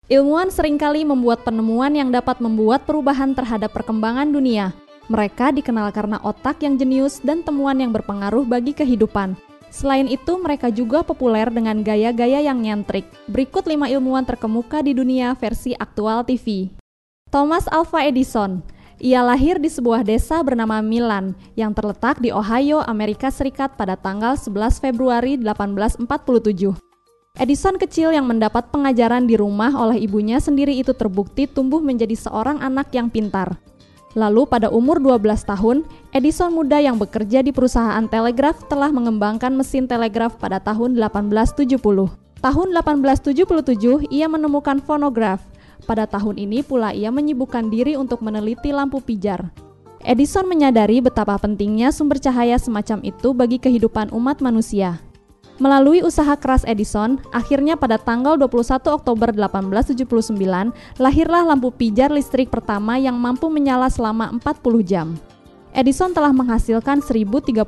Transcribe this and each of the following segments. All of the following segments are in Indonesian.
Ilmuwan seringkali membuat penemuan yang dapat membuat perubahan terhadap perkembangan dunia. Mereka dikenal karena otak yang jenius dan temuan yang berpengaruh bagi kehidupan. Selain itu, mereka juga populer dengan gaya-gaya yang nyentrik. Berikut 5 ilmuwan terkemuka di dunia versi aktual TV. Thomas Alva Edison. Ia lahir di sebuah desa bernama Milan yang terletak di Ohio, Amerika Serikat pada tanggal 11 Februari 1847. Edison kecil yang mendapat pengajaran di rumah oleh ibunya sendiri itu terbukti tumbuh menjadi seorang anak yang pintar. Lalu pada umur 12 tahun, Edison muda yang bekerja di perusahaan telegraf telah mengembangkan mesin telegraf pada tahun 1870. Tahun 1877, ia menemukan fonograf. Pada tahun ini pula ia menyibukkan diri untuk meneliti lampu pijar. Edison menyadari betapa pentingnya sumber cahaya semacam itu bagi kehidupan umat manusia. Melalui usaha keras Edison, akhirnya pada tanggal 21 Oktober 1879, lahirlah lampu pijar listrik pertama yang mampu menyala selama 40 jam. Edison telah menghasilkan 1039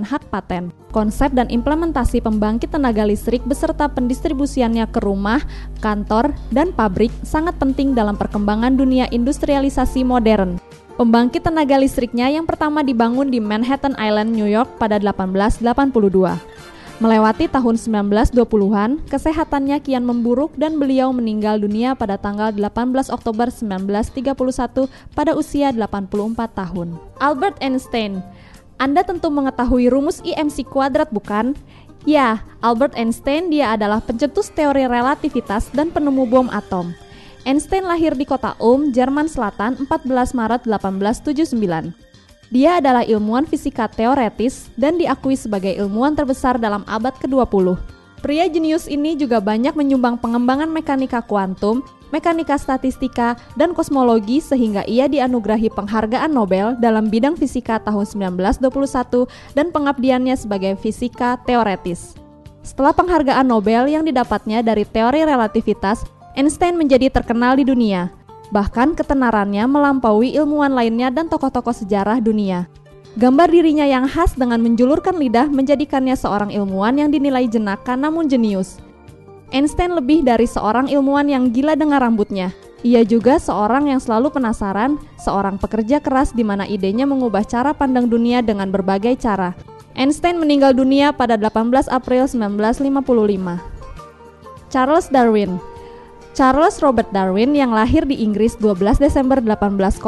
hak paten. Konsep dan implementasi pembangkit tenaga listrik beserta pendistribusiannya ke rumah, kantor, dan pabrik sangat penting dalam perkembangan dunia industrialisasi modern. Pembangkit tenaga listriknya yang pertama dibangun di Manhattan Island, New York pada 1882. Melewati tahun 1920-an, kesehatannya kian memburuk dan beliau meninggal dunia pada tanggal 18 Oktober 1931 pada usia 84 tahun. Albert Einstein. Anda tentu mengetahui rumus IMC kuadrat, bukan? Ya, Albert Einstein dia adalah pencetus teori relativitas dan penemu bom atom. Einstein lahir di kota Ulm, Jerman Selatan 14 Maret 1879. Dia adalah ilmuwan fisika teoretis dan diakui sebagai ilmuwan terbesar dalam abad ke-20. Pria jenius ini juga banyak menyumbang pengembangan mekanika kuantum, mekanika statistika, dan kosmologi sehingga ia dianugerahi penghargaan Nobel dalam bidang fisika tahun 1921 dan pengabdiannya sebagai fisika teoretis. Setelah penghargaan Nobel yang didapatnya dari teori relativitas, Einstein menjadi terkenal di dunia. Bahkan ketenarannya melampaui ilmuwan lainnya dan tokoh-tokoh sejarah dunia. Gambar dirinya yang khas dengan menjulurkan lidah menjadikannya seorang ilmuwan yang dinilai jenaka namun jenius. Einstein lebih dari seorang ilmuwan yang gila dengan rambutnya. Ia juga seorang yang selalu penasaran, seorang pekerja keras di mana idenya mengubah cara pandang dunia dengan berbagai cara. Einstein meninggal dunia pada 18 April 1955. Charles Darwin. Charles Robert Darwin yang lahir di Inggris 12 Desember 1809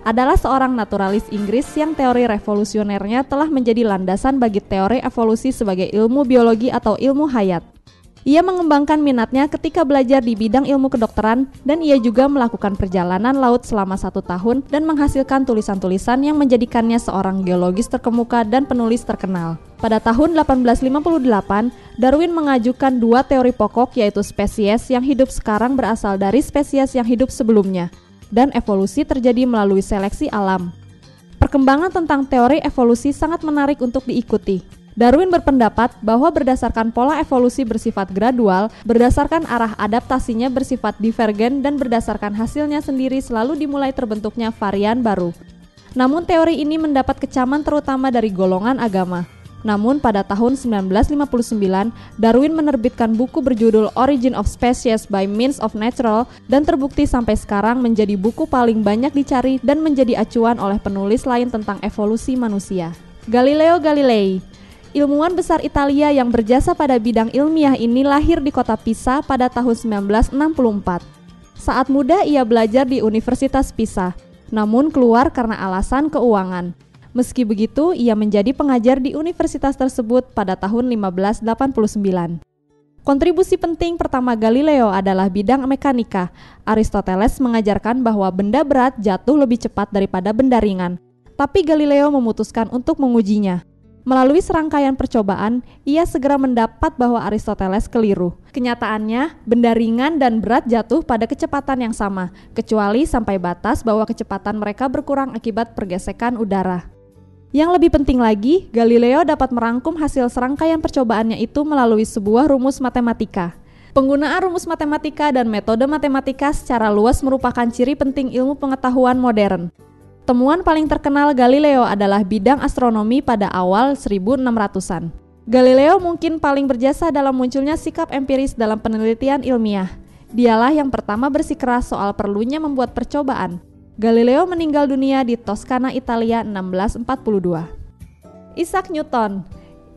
adalah seorang naturalis Inggris yang teori revolusionernya telah menjadi landasan bagi teori evolusi sebagai ilmu biologi atau ilmu hayat. Ia mengembangkan minatnya ketika belajar di bidang ilmu kedokteran dan ia juga melakukan perjalanan laut selama 1 tahun dan menghasilkan tulisan-tulisan yang menjadikannya seorang geologis terkemuka dan penulis terkenal. Pada tahun 1858, Darwin mengajukan 2 teori pokok yaitu spesies yang hidup sekarang berasal dari spesies yang hidup sebelumnya dan evolusi terjadi melalui seleksi alam. Perkembangan tentang teori evolusi sangat menarik untuk diikuti. Darwin berpendapat bahwa berdasarkan pola evolusi bersifat gradual, berdasarkan arah adaptasinya bersifat divergen dan berdasarkan hasilnya sendiri selalu dimulai terbentuknya varian baru. Namun teori ini mendapat kecaman terutama dari golongan agama. Namun pada tahun 1959, Darwin menerbitkan buku berjudul Origin of Species by Means of Natural dan terbukti sampai sekarang menjadi buku paling banyak dicari dan menjadi acuan oleh penulis lain tentang evolusi manusia. Galileo Galilei. Ilmuwan besar Italia yang berjasa pada bidang ilmiah ini lahir di kota Pisa pada tahun 1964. Saat muda ia belajar di Universitas Pisa, namun keluar karena alasan keuangan. Meski begitu, ia menjadi pengajar di universitas tersebut pada tahun 1589. Kontribusi penting pertama Galileo adalah bidang mekanika. Aristoteles mengajarkan bahwa benda berat jatuh lebih cepat daripada benda ringan, tapi Galileo memutuskan untuk mengujinya. Melalui serangkaian percobaan, ia segera mendapat bahwa Aristoteles keliru. Kenyataannya, benda ringan dan berat jatuh pada kecepatan yang sama, kecuali sampai batas bahwa kecepatan mereka berkurang akibat pergesekan udara. Yang lebih penting lagi, Galileo dapat merangkum hasil serangkaian percobaannya itu melalui sebuah rumus matematika. Penggunaan rumus matematika dan metode matematika secara luas merupakan ciri penting ilmu pengetahuan modern. Temuan paling terkenal Galileo adalah bidang astronomi pada awal 1600-an. Galileo mungkin paling berjasa dalam munculnya sikap empiris dalam penelitian ilmiah. Dialah yang pertama bersikeras soal perlunya membuat percobaan. Galileo meninggal dunia di Toskana, Italia 1642. Isaac Newton.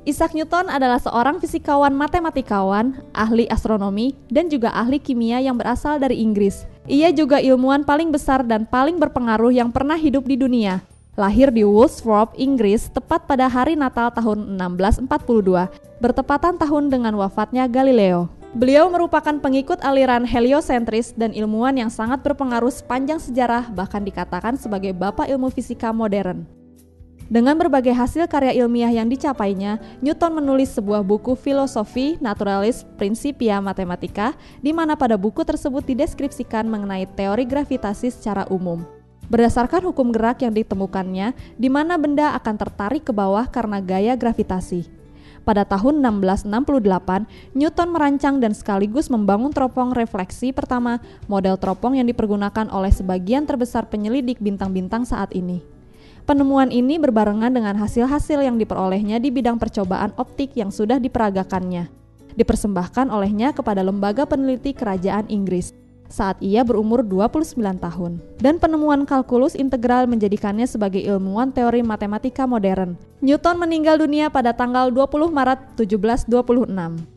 Isaac Newton adalah seorang fisikawan matematikawan, ahli astronomi, dan juga ahli kimia yang berasal dari Inggris. Ia juga ilmuwan paling besar dan paling berpengaruh yang pernah hidup di dunia. Lahir di Woolsthorpe, Inggris, tepat pada hari Natal tahun 1642, bertepatan tahun dengan wafatnya Galileo. Beliau merupakan pengikut aliran heliosentris dan ilmuwan yang sangat berpengaruh sepanjang sejarah, bahkan dikatakan sebagai bapak ilmu fisika modern. Dengan berbagai hasil karya ilmiah yang dicapainya, Newton menulis sebuah buku filosofi naturalis Principia Mathematica, di mana pada buku tersebut dideskripsikan mengenai teori gravitasi secara umum. Berdasarkan hukum gerak yang ditemukannya, di mana benda akan tertarik ke bawah karena gaya gravitasi. Pada tahun 1668, Newton merancang dan sekaligus membangun teropong refleksi pertama, model teropong yang dipergunakan oleh sebagian terbesar penyelidik bintang-bintang saat ini. Penemuan ini berbarengan dengan hasil-hasil yang diperolehnya di bidang percobaan optik yang sudah diperagakannya. Dipersembahkan olehnya kepada lembaga peneliti kerajaan Inggris saat ia berumur 29 tahun. Dan penemuan kalkulus integral menjadikannya sebagai ilmuwan teori matematika modern. Newton meninggal dunia pada tanggal 20 Maret 1726.